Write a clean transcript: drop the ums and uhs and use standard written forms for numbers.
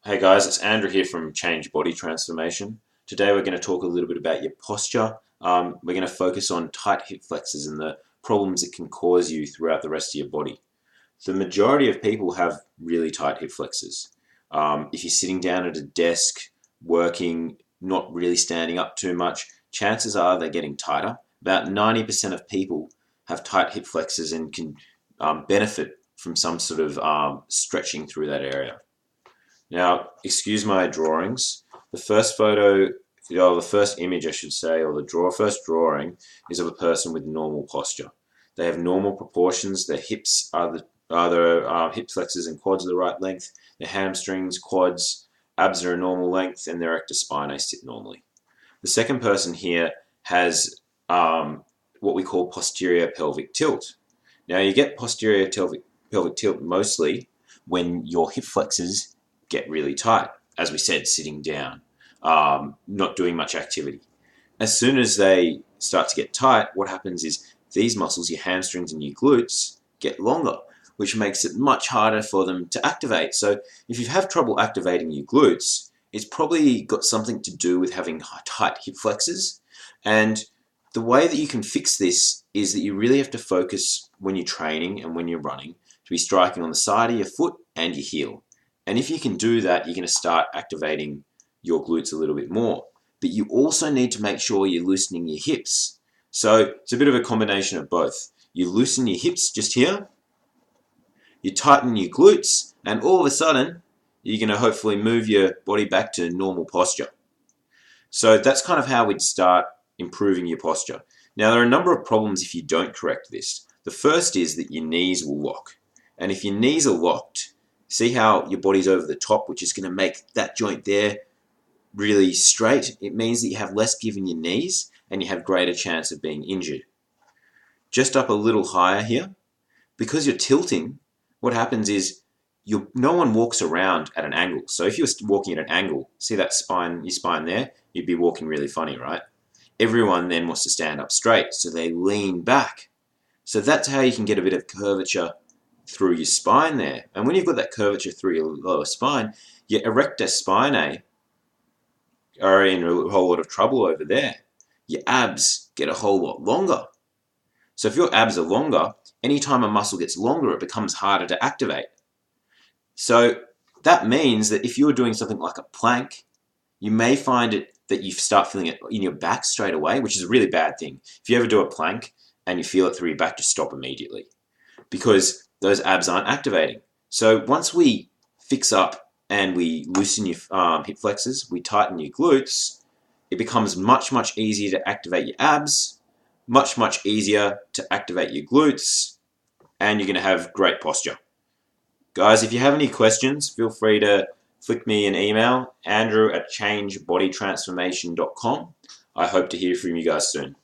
Hey guys, it's Andrew here from Change Body Transformation. Today we're going to talk a little bit about your posture. We're going to focus on tight hip flexors and the problems it can cause you throughout the rest of your body. The majority of people have really tight hip flexors. If you're sitting down at a desk, working, not really standing up too much, chances are they're getting tighter. About 90% of people have tight hip flexors and can benefit from some sort of stretching through that area. Now, excuse my drawings. The first photo, the first image, I should say, or first drawing is of a person with normal posture. They have normal proportions. Their hips are the hip flexors and quads are the right length. Their hamstrings, quads, abs are a normal length, and their rectus spinae sit normally. The second person here has what we call posterior pelvic tilt. Now, you get posterior pelvic tilt mostly when your hip flexors get really tight, as we said, sitting down, not doing much activity. As soon as they start to get tight, what happens is these muscles, your hamstrings and your glutes, get longer, which makes it much harder for them to activate. So if you have trouble activating your glutes, it's probably got something to do with having tight hip flexors. And the way that you can fix this is that you really have to focus when you're training and when you're running to be striking on the side of your foot and your heel. And if you can do that, you're going to start activating your glutes a little bit more. But you also need to make sure you're loosening your hips. So it's a bit of a combination of both. You loosen your hips just here, you tighten your glutes, and all of a sudden, you're going to hopefully move your body back to normal posture. So that's kind of how we'd start improving your posture. Now, there are a number of problems if you don't correct this. The first is that your knees will lock. And if your knees are locked, see how your body's over the top, which is going to make that joint there really straight? It means that you have less give in your knees and you have greater chance of being injured. Just up a little higher here, because you're tilting, what happens is no one walks around at an angle. So if you're walking at an angle, see that spine, your spine there, you'd be walking really funny, right? Everyone then wants to stand up straight, so they lean back. So that's how you can get a bit of curvature through your spine there. And when you've got that curvature through your lower spine, your erector spinae are in a whole lot of trouble over there. Your abs get a whole lot longer. So if your abs are longer, anytime a muscle gets longer, it becomes harder to activate. So that means that if you're doing something like a plank, you may find it that you start feeling it in your back straight away, which is a really bad thing. If you ever do a plank and you feel it through your back, just stop immediately, because those abs aren't activating. So once we fix up and we loosen your hip flexors, we tighten your glutes, it becomes much, much easier to activate your abs, much, much easier to activate your glutes, and you're going to have great posture. Guys, if you have any questions, feel free to flick me an email, andrew@changebodytransformation.com. I hope to hear from you guys soon.